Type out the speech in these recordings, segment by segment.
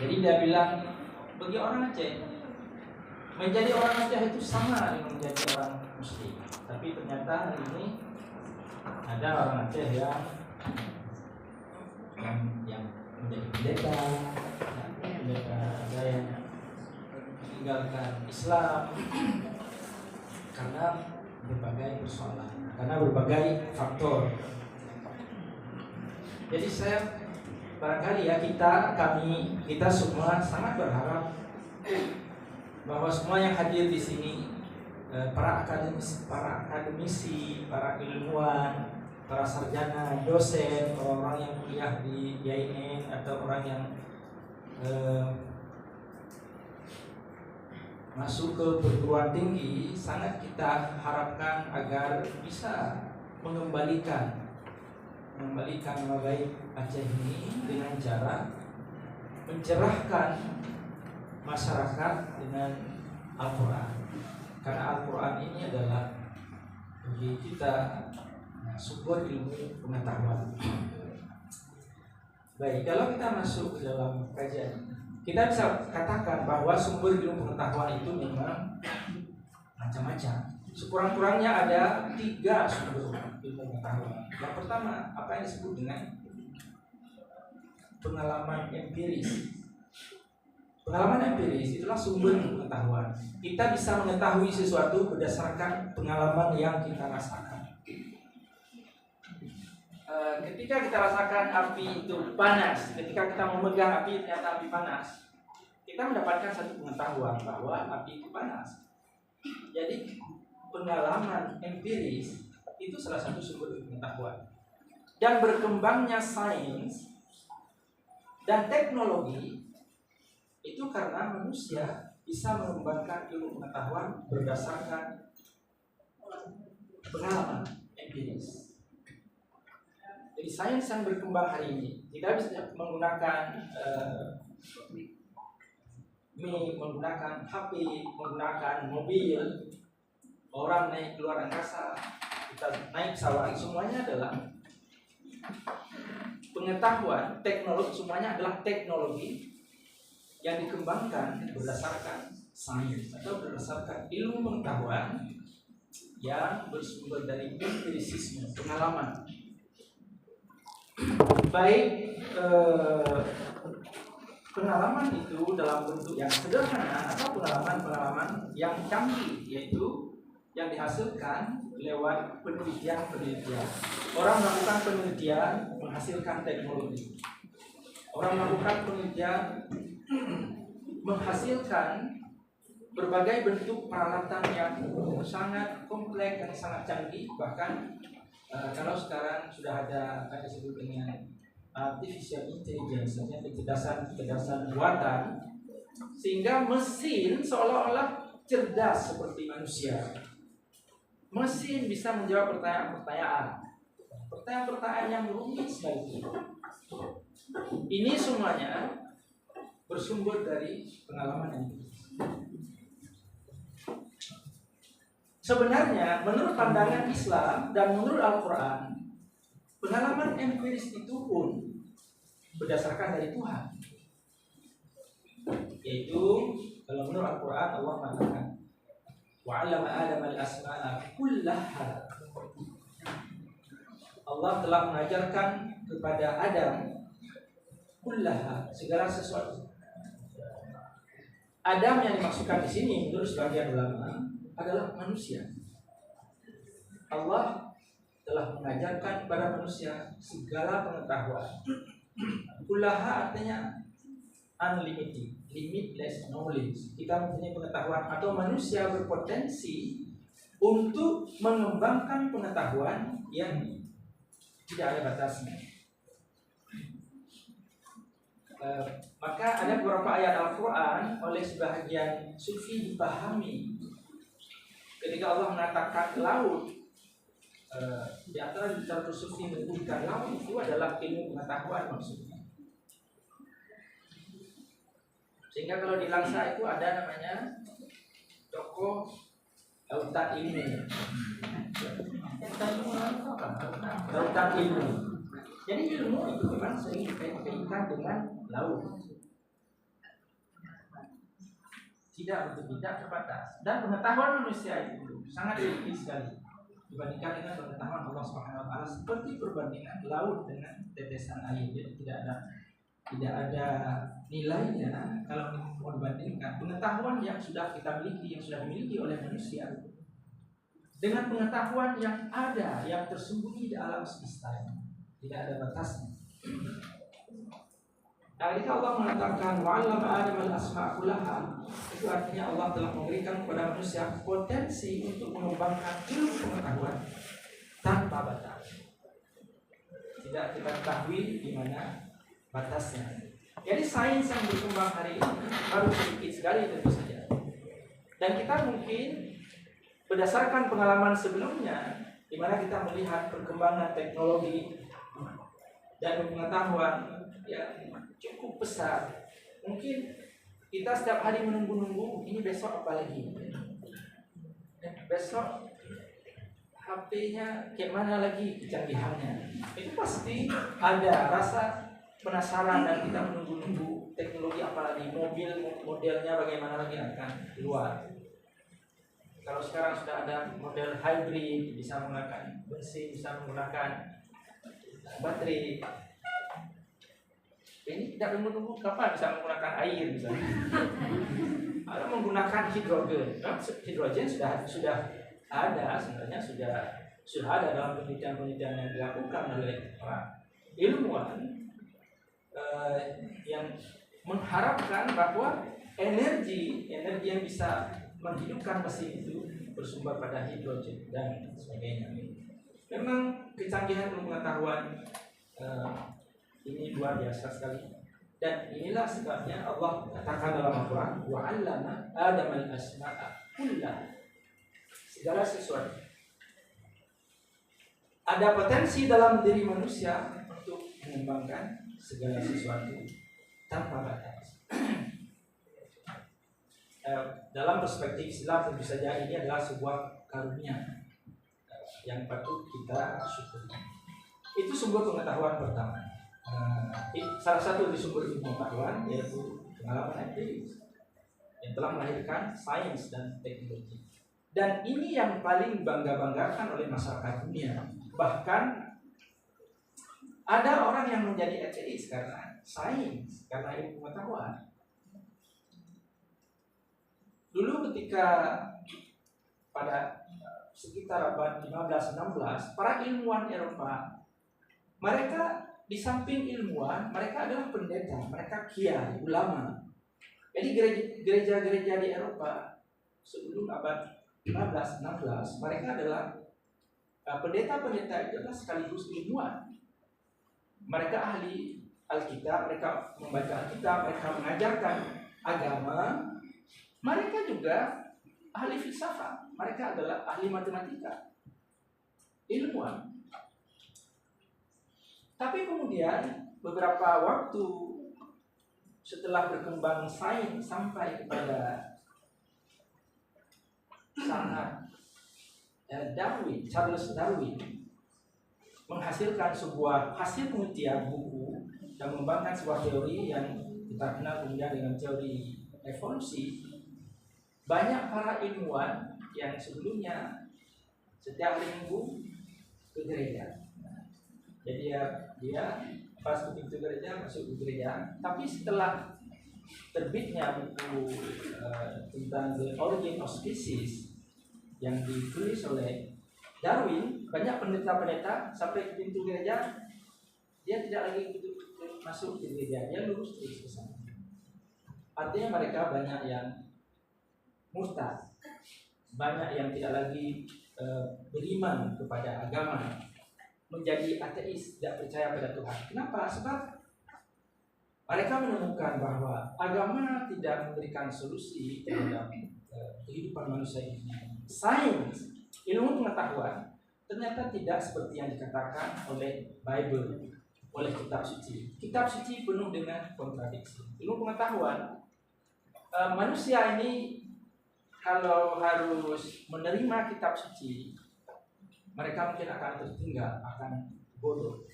Jadi dia bilang bagi orang Aceh menjadi orang Aceh itu sama dengan menjadi orang Muslim. Tapi ternyata hari ini ada orang Aceh yang menjadi pendeta, ada yang meninggalkan Islam karena berbagai persoalan, karena berbagai faktor. Jadi saya barangkali ya kita semua sangat berharap bahwa semua yang hadir di sini, para akademisi, para ilmuwan, para sarjana, dosen, orang-orang yang kuliah di IAIN atau orang yang masuk ke perguruan tinggi, sangat kita harapkan agar bisa mengembalikan nama baik Aceh ini dengan cara mencerahkan masyarakat dengan Al-Quran. Karena Al-Quran ini adalah bagi kita sumber ilmu pengetahuan. Baik, kalau kita masuk ke dalam kajian, kita bisa katakan bahwa sumber ilmu pengetahuan itu memang macam-macam. Sekurang-kurangnya ada 3 sumber ilmu pengetahuan. Yang pertama, apa yang disebut dengan pengalaman empiris. Pengalaman empiris itulah sumber pengetahuan. Kita bisa mengetahui sesuatu berdasarkan pengalaman yang kita rasakan. Ketika kita rasakan api itu panas, ketika kita memegang api ternyata api panas, kita mendapatkan satu pengetahuan bahwa api itu panas. Jadi pengalaman empiris itu salah satu sumber pengetahuan. Dan berkembangnya sains dan teknologi itu karena manusia bisa mengembangkan ilmu pengetahuan berdasarkan pengalaman empiris. Jadi sains yang berkembang hari ini, kita bisa menggunakan menggunakan HP, menggunakan mobil, orang naik keluar angkasa, kita naik pesawat, semuanya adalah pengetahuan, teknologi, semuanya adalah teknologi yang dikembangkan berdasarkan sains atau berdasarkan ilmu pengetahuan yang bersumber dari empirisisme, pengalaman. Baik pengalaman itu dalam bentuk yang sederhana atau pengalaman yang canggih, yaitu yang dihasilkan lewat penelitian. Orang melakukan penelitian menghasilkan teknologi. Orang melakukan penelitian menghasilkan berbagai bentuk peralatan yang sangat kompleks dan sangat canggih. Bahkan kalau sekarang sudah ada disebut dengan artificial intelligence, kecerdasan buatan, sehingga mesin seolah-olah cerdas seperti manusia. Mesin bisa menjawab pertanyaan yang rumit sekali. Ini semuanya bersumber dari pengalaman ini. Sebenarnya menurut pandangan Islam dan menurut Al-Quran, pengalaman empiris itu pun berdasarkan dari Tuhan. Yaitu kalau menurut Al-Quran Allah mengatakan wa'allama Adam al-asma'a kullaha. Allah telah mengajarkan kepada Adam kullaha, segala sesuatu. Adam yang dimaksudkan di sini menurut sebagian ulama adalah manusia. Allah telah mengajarkan kepada manusia segala pengetahuan. Kullaha artinya unlimited, limitless knowledge. Kita mempunyai pengetahuan atau manusia berpotensi untuk mengembangkan pengetahuan yang tidak ada batasnya. Maka ada beberapa ayat Al-Quran oleh sebahagian sufi dipahami ketika Allah mengatakan laut. Di antara literatur sufi menyebutkan laut itu adalah ilmu pengetahuan maksudnya. Sehingga kalau di Langsa itu ada namanya tokoh lautan ilmu. Lautan ilmu. Jadi ilmu itu memang sering dikaitkan dengan laut. tidak untuk tidak terbatas. Dan pengetahuan manusia itu sangat sedikit sekali dibandingkan dengan pengetahuan Allah Subhanahu wa taala, seperti perbandingan laut dengan tetesan air. Jadi tidak ada nilainya kalau mau dibandingkan pengetahuan yang sudah kita miliki, yang sudah dimiliki oleh manusia dengan pengetahuan yang ada, yang tersembunyi di alam semesta ini. Tidak ada batasnya. Ketika Allah mengatakan wa'allama Adam al-asma' kullaha, itu artinya Allah telah memberikan kepada manusia potensi untuk mengembangkan ilmu pengetahuan tanpa batas. Tidak kita ketahui di mana batasnya. Jadi sains yang berkembang hari ini baru sedikit sekali tentu saja. Dan kita mungkin berdasarkan pengalaman sebelumnya, di mana kita melihat perkembangan teknologi dan pengetahuan yang cukup besar, mungkin kita setiap hari menunggu-nunggu ini besok apa lagi, besok HP-nya kayak mana lagi kecanggihannya. Itu pasti ada rasa penasaran dan kita menunggu-nunggu teknologi apa lagi, mobil modelnya bagaimana lagi akan keluar. Kalau sekarang sudah ada model hybrid, bisa menggunakan bensin, bisa menggunakan baterai. Ini tidak menunggu kapan bisa menggunakan air misalnya. Atau menggunakan hidrogen. Hidrogen sudah ada sebenarnya, sudah ada dalam penelitian-penelitian yang dilakukan oleh para ilmuwan yang mengharapkan bahwa energi yang bisa menghidupkan mesin itu bersumber pada hidrogen dan sebagainya. Memang kecanggihan pengetahuan ini luar biasa sekali. Dan inilah sebabnya Allah katakan dalam Al-Quran, wa'allama Adam al-asma'a kullaha, segala sesuatu. Ada potensi dalam diri manusia untuk mengembangkan segala sesuatu tanpa batas. Dalam perspektif Islam tentu saja ini adalah sebuah karunia yang patut kita syukuri. Itu sumber pengetahuan pertama. Salah satu dari sumber ilmu pengetahuan yaitu pengalaman empiris yang telah melahirkan sains dan teknologi. Dan ini yang paling bangga-banggakan oleh masyarakat dunia. Bahkan ada orang yang menjadi ateis karena sains, karena ilmu pengetahuan. Dulu ketika pada sekitar abad 15-16, para ilmuwan Eropa, mereka di samping ilmuwan, mereka adalah pendeta, mereka kiai, ulama. Jadi gereja-gereja di Eropa sebelum abad 15-16, mereka adalah pendeta-pendeta itu adalah sekaligus ilmuwan. Mereka ahli Alkitab, mereka membaca Alkitab, mereka mengajarkan agama. Mereka juga ahli filsafat, mereka adalah ahli matematika, ilmuwan. Tapi kemudian beberapa waktu setelah berkembang sains sampai kepada saat Charles Darwin menghasilkan sebuah hasil penelitian buku dan mengembangkan sebuah teori yang kita kenal kemudian dengan teori evolusi. Banyak para ilmuwan yang sebelumnya setiap hari Minggu ke gereja. Jadi dia pas ke pintu gereja masuk ke gereja. Tapi setelah terbitnya buku tentang The Origin of Species yang ditulis oleh Darwin, banyak pendeta-pendeta sampai ke pintu gereja dia tidak lagi masuk ke gereja, dia lurus terus ke sana. Artinya mereka banyak yang murtad, banyak yang tidak lagi beriman kepada agama, menjadi ateis, tidak percaya pada Tuhan. Kenapa? Sebab mereka menemukan bahwa agama tidak memberikan solusi terhadap kehidupan manusia ini. Sains, ilmu pengetahuan ternyata tidak seperti yang dikatakan oleh Bible, oleh kitab suci. Kitab suci penuh dengan kontradiksi. Ilmu pengetahuan, manusia ini kalau harus menerima kitab suci, mereka mungkin akan tertinggal, akan bodoh.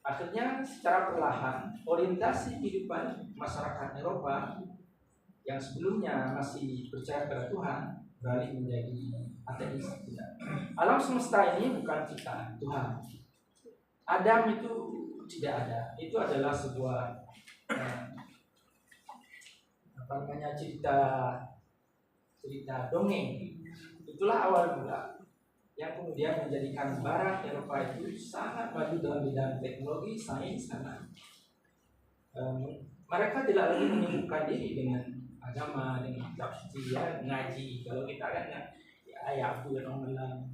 Akhirnya secara perlahan orientasi kehidupan masyarakat Eropa yang sebelumnya masih percaya pada Tuhan beralih menjadi ateis. Tidak. Alam semesta ini bukan ciptaan Tuhan. Adam itu tidak ada. Itu adalah sebuah cerita dongeng. Itulah awal mula yang kemudian menjadikan Barat Eropa itu sangat maju dalam bidang teknologi, sains, karena mereka tidak lagi menyibukkan diri dengan agama, dengan kitab suci, ya, ngaji. Kalau kita kan ya aku yang bilang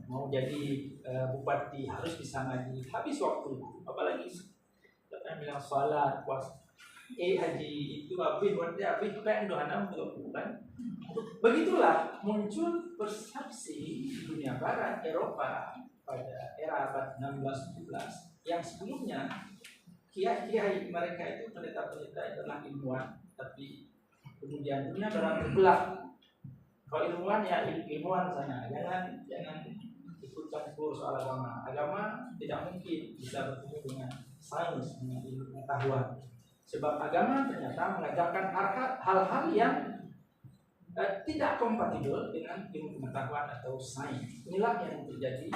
mau jadi bupati harus bisa ngaji, habis waktu. Apalagi kita bilang sholat, puasa, haji itu habis kan doa bukan. Begitulah muncul persepsi di dunia Barat Eropa pada era abad 16-17 yang sebelumnya kiai mereka itu pendeta-pendeta adalah ilmuwan, tapi kemudian dunia Barat terbelah. Kalau ilmuwan ya ilmuwan sana, jangan ikut campur soal agama. Agama tidak mungkin bisa bertemu dengan sains, dengan ilmu pengetahuan. Sebab agama ternyata mengajarkan hal-hal yang tidak kompatibel dengan ilmu pengetahuan atau sains. Inilah yang terjadi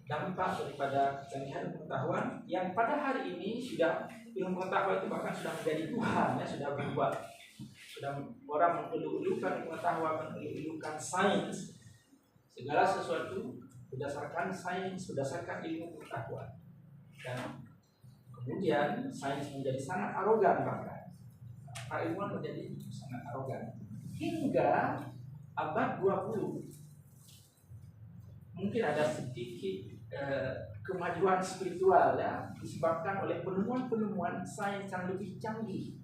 dampak daripada kecanggihan pengetahuan yang pada hari ini sudah ilmu pengetahuan itu bahkan sudah menjadi Tuhan, ya, sudah berubah. Sudah orang mengeluh-elukan pengetahuan, mengeluh-elukan sains. Segala sesuatu berdasarkan sains, berdasarkan ilmu pengetahuan. Dan kemudian sains menjadi sangat arogan bahkan. Para ilmuwan menjadi sangat arogan. Hingga abad 20 mungkin ada sedikit kemajuan spiritual, ya, disebabkan oleh penemuan-penemuan sains yang lebih canggih,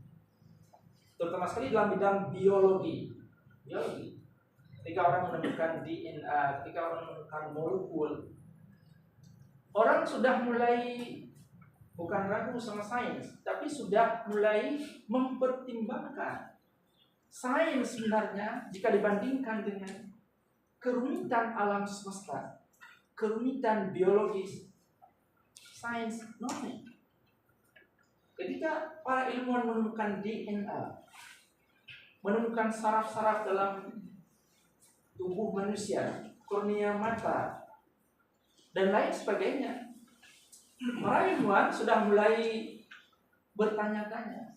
terutama sekali dalam bidang biologi. Ketika orang menemukan DNA, ketika orang menemukan molekul, orang sudah mulai bukan ragu sama sains, tapi sudah mulai mempertimbangkan sains sebenarnya jika dibandingkan dengan kerumitan alam semesta, kerumitan biologis, sains nothing. Ketika para ilmuwan menemukan DNA, menemukan saraf-saraf dalam tubuh manusia, kornea mata, dan lain sebagainya, para ilmuwan sudah mulai bertanya-tanya,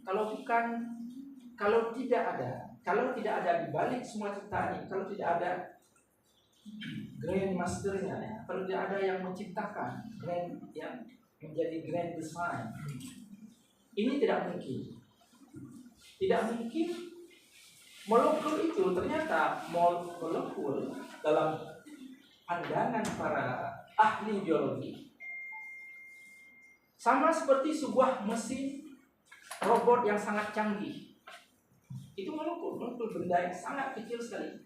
kalau tidak ada di balik semua ciptaan ini, kalau tidak ada grand masternya, ya, kalau tidak ada yang menciptakan grand, yang menjadi grand design, ini tidak mungkin. Tidak mungkin molekul itu ternyata molekul dalam pandangan para ahli biologi sama seperti sebuah mesin robot yang sangat canggih. Itu molekul benda yang sangat kecil sekali.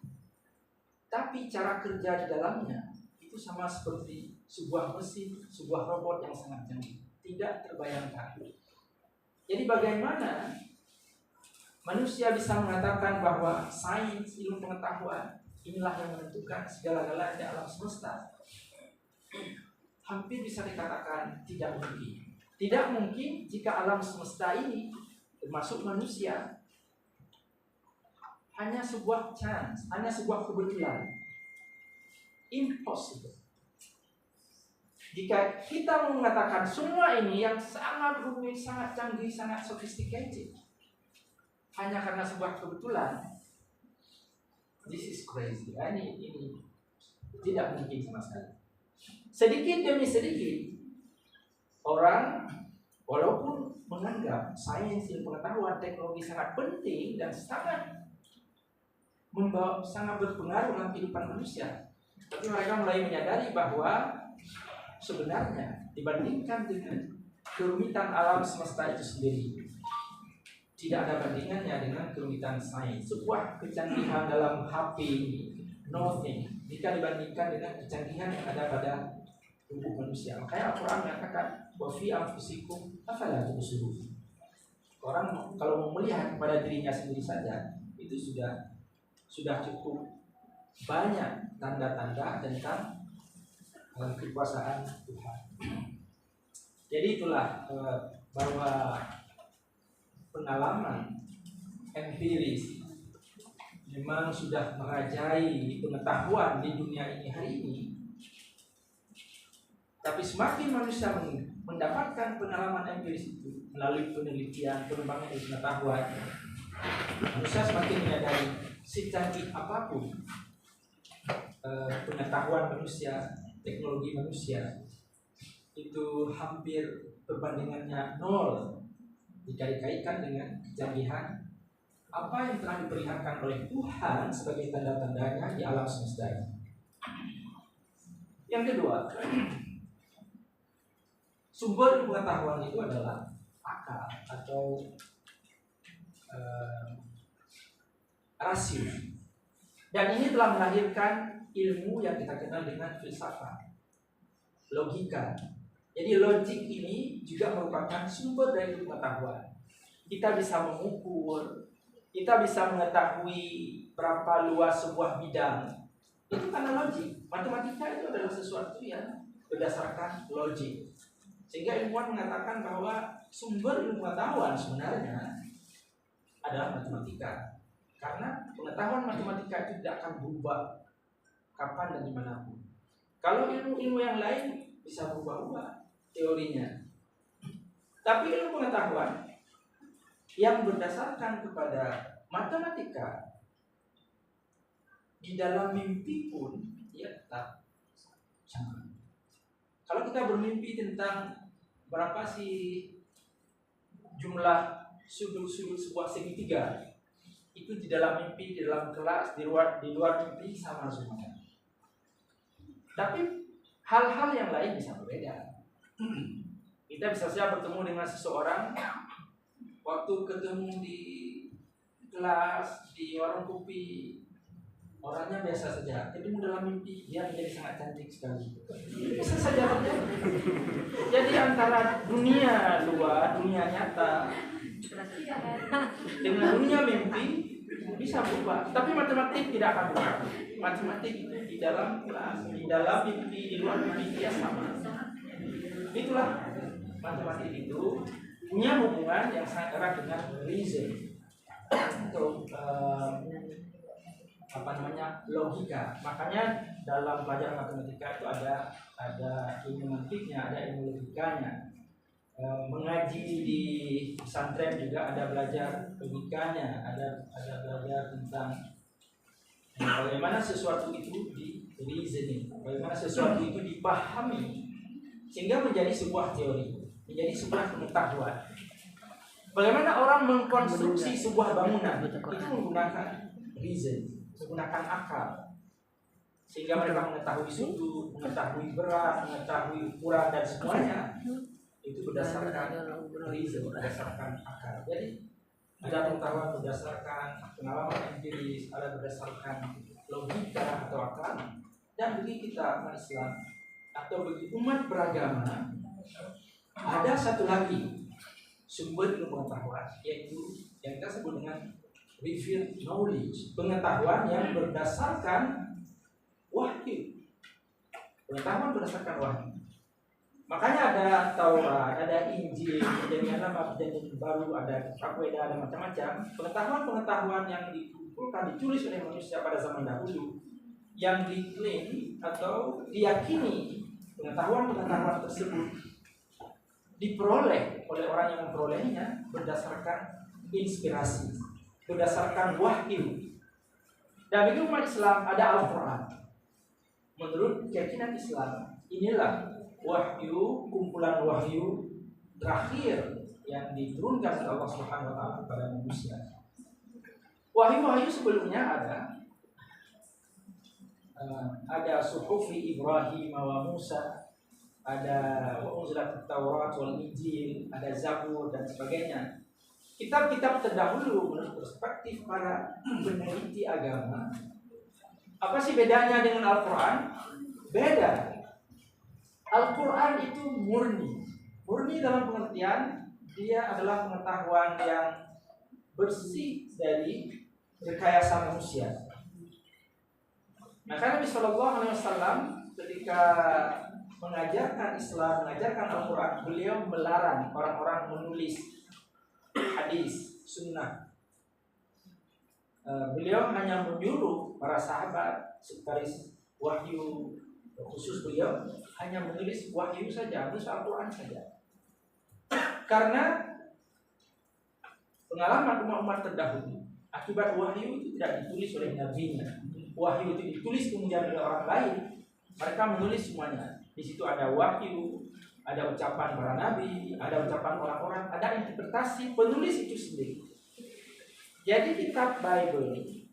Tapi cara kerja di dalamnya itu sama seperti sebuah mesin, sebuah robot yang sangat canggih. Tidak terbayangkan. Jadi bagaimana manusia bisa mengatakan bahwa sains, ilmu pengetahuan inilah yang menentukan segala-galanya alam semesta? Hampir bisa dikatakan tidak mungkin. Tidak mungkin jika alam semesta ini termasuk manusia hanya sebuah chance, hanya sebuah kebetulan. Impossible. Jika kita mengatakan semua ini yang sangat rumit, sangat canggih, sangat sophisticated hanya karena sebuah kebetulan, this is crazy. Ini tidak mungkin sama sekali. Sedikit demi sedikit orang walaupun menganggap sains, ilmu pengetahuan, teknologi sangat penting dan sangat berpengaruh dalam kehidupan manusia, tapi mereka mulai menyadari bahwa sebenarnya dibandingkan dengan kerumitan alam semesta itu sendiri, tidak ada bandingannya dengan kerumitan sains. Sebuah kecanggihan dalam HP ini nothing jika dibandingkan dengan kecanggihan yang ada pada tubuh manusia. Makanya Al-Quran mengatakan wa fi anfusikum afala tubsirun. Orang kalau mau melihat kepada dirinya sendiri saja itu sudah cukup banyak tanda-tanda tentang kekuasaan Tuhan. Jadi itulah bahwa pengalaman empiris memang sudah merajai pengetahuan di dunia ini hari ini, tapi semakin manusia mendapatkan pengalaman empiris itu melalui penelitian, pengembangan pengetahuan, manusia semakin menyadari secanggih apapun pengetahuan manusia, teknologi manusia, itu hampir perbandingannya nol jika dikaitkan dengan kecanggihan apa yang telah diperlihatkan oleh Tuhan sebagai tanda-tandanya di alam semesta ini. Yang kedua, sumber pengetahuan itu adalah akal atau rasio. Dan ini telah melahirkan ilmu yang kita kenal dengan filsafat, logika. Jadi logik ini juga merupakan sumber dari pengetahuan. Kita bisa mengukur, kita bisa mengetahui berapa luas sebuah bidang. Itu karena logik. Matematika itu adalah sesuatu yang berdasarkan logik. Sehingga ilmuwan mengatakan bahwa sumber ilmu pengetahuan sebenarnya adalah matematika. Karena pengetahuan matematika itu tidak akan berubah kapan dan dimanapun. Kalau ilmu-ilmu yang lain bisa berubah-ubah teorinya. Tapi ilmu pengetahuan yang berdasarkan kepada matematika di dalam mimpi pun ya tetap sama. Kalau kita bermimpi tentang berapa sih jumlah sudut-sudut sebuah segitiga, itu di dalam mimpi, di dalam kelas, di luar mimpi sama semuanya. Tapi hal-hal yang lain bisa berbeda. Kita bisa saja bertemu dengan seseorang, waktu ketemu di kelas, di warung kopi, orangnya biasa saja. Tapi dalam mimpi dia menjadi sangat cantik sekali. Bisa saja terjadi. Jadi antara dunia luar, dunia nyata dengan dunia mimpi bisa berubah. Tapi matematik tidak akan berubah. Matematik itu di dalam kelas, di dalam mimpi, di luar mimpi dia sama. Itulah matematik itu punya hubungan yang sangat erat dengan reason atau logika. Makanya dalam pelajaran matematika itu ada ilmu mantiknya, ada ilmu logikanya. Mengaji di pesantren juga ada belajar logikanya, ada belajar tentang bagaimana sesuatu itu di reasoning, bagaimana sesuatu itu dipahami sehingga menjadi sebuah teori, menjadi sebuah pengetahuan. Bagaimana orang mengkonstruksi sebuah bangunan itu menggunakan reason, menggunakan akal, sehingga mereka mengetahui sudut, mengetahui berat, mengetahui ukuran dan semuanya itu berdasarkan reason, berdasarkan akal. Jadi ada pengetahuan berdasarkan pengalaman empiris, ada berdasarkan logika atau akal. Dan bagi kita umat Islam atau bagi umat beragama ada satu lagi sumber ilmu pengetahuan, yaitu yang kita sebut dengan revealed knowledge, pengetahuan yang berdasarkan wahyu, pengetahuan berdasarkan wahyu. Makanya ada Taurat, ada Injil, perjanjian lama, perjanjian baru, ada kitab Weda, ada macam-macam pengetahuan-pengetahuan yang dikumpulkan, ditulis oleh manusia pada zaman dahulu, yang diklaim atau diyakini pengetahuan-pengetahuan tersebut diperoleh oleh orang yang memperolehnya berdasarkan inspirasi, berdasarkan wahyu. Dan bagi umat Islam ada Al-Quran. Menurut keyakinan Islam, inilah wahyu, kumpulan wahyu terakhir yang diturunkan oleh Allah Subhanahu wa taala kepada manusia. Wahyu-wahyu sebelumnya ada suhufi Ibrahim wa Musa, ada unzilat Taurat wal Injil, ada Zabur dan sebagainya. Kitab-kitab terdahulu menurut perspektif para peneliti agama. Apa sih bedanya dengan Al-Quran? Beda. Al-Quran itu murni dalam pengertian dia adalah pengetahuan yang bersih dari rekayasa manusia. Maka Nabi Shallallahu Alaihi Wasallam ketika mengajarkan Islam, mengajarkan Al-Quran, beliau melarang orang-orang menulis hadis, sunnah. Beliau hanya menyuruh para sahabat sekretaris wahyu khusus, beliau hanya menulis wahyu saja, menulis Al-Quran saja. Karena pengalaman umat-umat terdahulu, akibat wahyu itu tidak ditulis oleh nabinya. Wahyu itu ditulis kemudian oleh orang lain. Mereka menulis semuanya. Di situ ada wahyu, ada ucapan para nabi, ada ucapan orang-orang, ada interpretasi penulis itu sendiri. Jadi kitab Bible,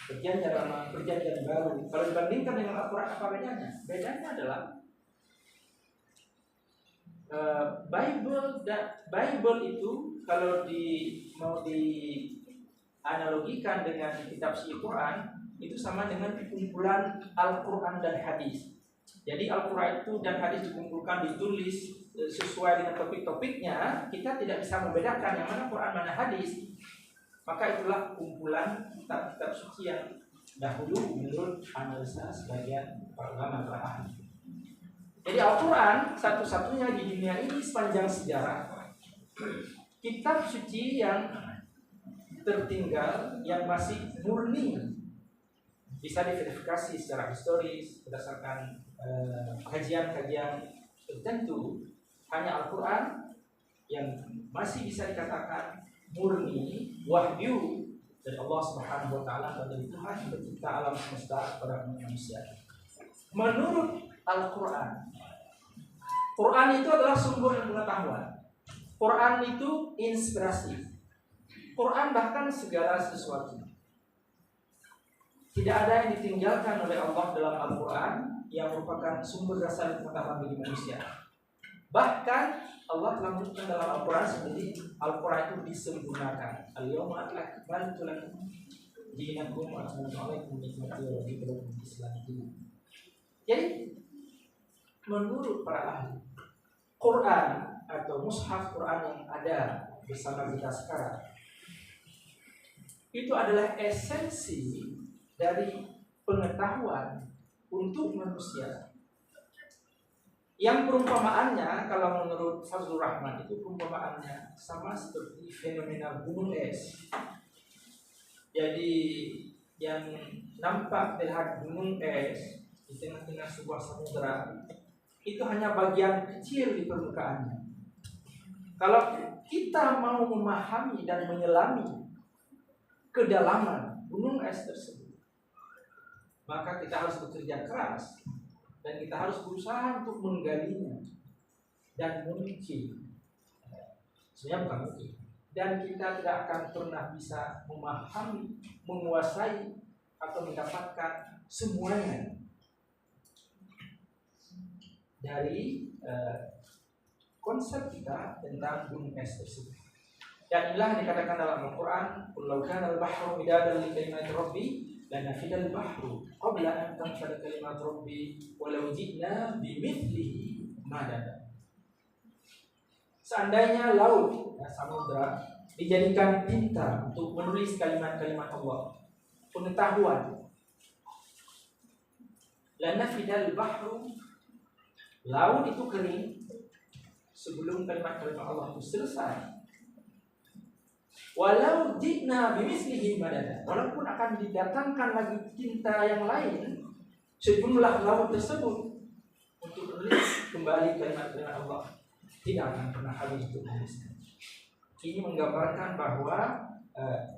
Perjanjian Lama, Perjanjian Baru, kalau dibandingkan dengan Al-Quran, apa bedanya? Bedanya adalah Bible itu kalau mau dianalogikan dengan kitab suci Quran, itu sama dengan kumpulan Al-Quran dan hadis. Jadi Al-Quran itu dan hadis dikumpulkan, ditulis sesuai dengan topik-topiknya. Kita tidak bisa membedakan yang mana Quran, mana hadis. Maka itulah kumpulan kitab-kitab suci yang dahulu menurut analisa sebagian para ulama, para ahli. Jadi Al-Quran satu-satunya di dunia ini sepanjang sejarah kitab suci yang tertinggal, yang masih murni, bisa diverifikasi secara historis berdasarkan kajian-kajian tertentu. Hanya Al-Quran yang masih bisa dikatakan murni wahyu dari Allah Subhanahu wa taala, dari Tuhan pencipta alam semesta kepada manusia. Menurut Al-Quran, Quran itu adalah sumber pengetahuan. Quran itu inspirasi. Quran bahkan segala sesuatu. Tidak ada yang ditinggalkan oleh Allah dalam Al-Quran yang merupakan sumber dasar pengetahuan bagi manusia. Bahkan Allah telah menyebutkan dalam Al-Quran sendiri, Al-Quran itu disempurnakan. Al-yawma akmaltu lakum dinakum wa atmamtu alaikum ni'mati wa raditu lakum al-Islam dinan. Jadi menurut para ahli, Quran atau mushaf Quran yang ada bersama kita sekarang itu adalah esensi dari pengetahuan untuk manusia. Yang perumpamaannya, kalau menurut Fazlur Rahman, itu perumpamaannya sama seperti fenomena gunung es. Jadi yang nampak terlihat gunung es di tengah-tengah sebuah samudera itu hanya bagian kecil di permukaannya. Kalau kita mau memahami dan menyelami kedalaman gunung es tersebut, maka kita harus bekerja keras dan kita harus berusaha untuk menggalinya. Dan mungkin, sebenarnya bukan mungkin, dan kita tidak akan pernah bisa memahami, menguasai atau mendapatkan semuanya dari konsep kita tentang gunung es tersebut. Dan inilah yang dikatakan dalam Al-Quran, "Qul law kana al-bahru midadan li kalimati rabbi lanafida al-bahru qabla an tanfada kalimatu rabbi walau ji'na bimithlihi madada." Seandainya laut, samudra, dijadikan tinta untuk menulis kalimat-kalimat Allah, pengetahuan, lanafida al-bahru, laut itu kering sebelum kalimat-kalimat Allah itu selesai. Walau ji'na bimislihi madada, walaupun akan didatangkan lagi tinta yang lain sejumlah laut tersebut untuk menulis kembali kalimat-kalimat Allah, tidak akan pernah habis untuk menulisnya. Ini menggambarkan bahwa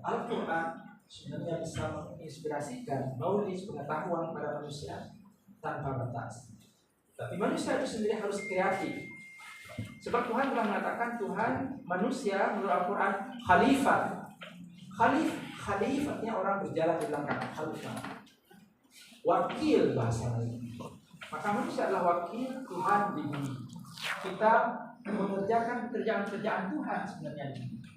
Al-Quran sebenarnya bisa menginspirasikan knowledge, pengetahuan pada manusia tanpa batas. Tapi manusia itu sendiri harus kreatif. Sebab Tuhan telah mengatakan manusia menurut Al-Quran khalifah. Khalifatnya orang berjalan di belakang, khalifah. Wakil bahasa lain. Maka manusia adalah wakil Tuhan di bumi. Kita mengerjakan pekerjaan-pekerjaan Tuhan sebenarnya di bumi.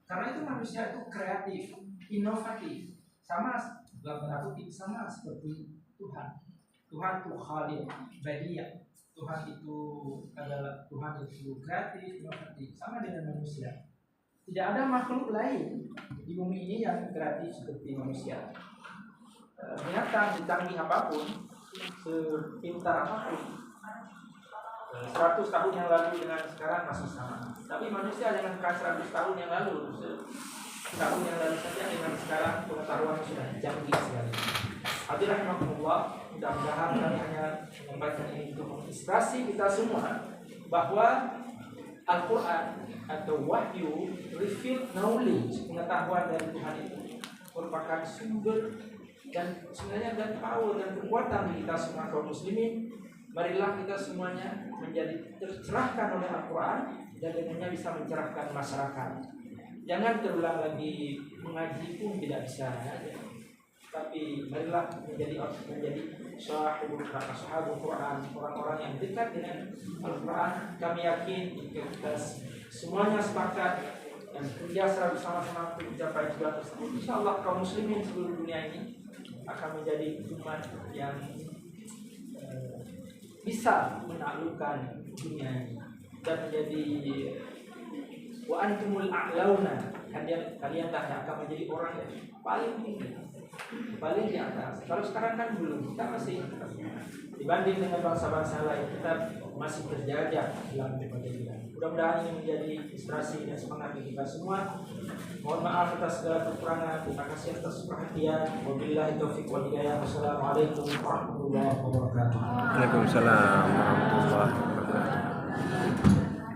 Karena itu manusia itu kreatif, inovatif, sama seperti Tuhan. Tuhan itu Khalid, Badiah. Tuhan itu kreatif, inovatif, sama dengan manusia. Tidak ada makhluk lain di bumi ini yang kreatif seperti manusia. Binatang secanggih apapun, sepintar apapun, 100 tahun yang lalu dengan sekarang masih sama. Tapi manusia jangankan 100 tahun yang lalu, tahun yang lalu saja dengan sekarang pengetahuan sudah canggih sekali. Hadirin rahimakumullah, mudah-mudahan kami hanya menyampaikan ini untuk menginspirasi kita semua bahwa Al-Quran atau wahyu, revealed knowledge, pengetahuan dari Tuhan itu merupakan sumber dan sebenarnya dan power dan kekuatan bagi kita semua kaum muslimin. Marilah kita semuanya menjadi tercerahkan oleh Al-Quran dan dengannya bisa mencerahkan masyarakat. Jangan terulang lagi mengaji pun tidak bisa, ya. Tapi marilah menjadi sahabul Quran, orang-orang yang dekat dengan Al-Quran. Kami yakin jika kita semuanya sepakat dan kerja secara bersama-sama untuk mencapai tujuan tersebut, insyaallah kaum muslimin seluruh dunia ini akan menjadi umat yang bisa menaklukkan dunia ini dan menjadi wa antumul a'launa, kalianlah yang akan menjadi orang yang paling tinggi, paling di atas. Kalau sekarang kan belum, kita masih dibanding dengan bangsa-bangsa lain, kita masih terjajah dalam berbagai bidang. Mudah-mudahan ini menjadi inspirasi dan semangat bagi kita semua. Mohon maaf atas segala kekurangan. Terima kasih atas perhatian. Wabillahi taufiq wal hidayah. Wassalamualaikum warahmatullahi wabarakatuh. Waalaikumsalam warahmatullahi wabarakatuh.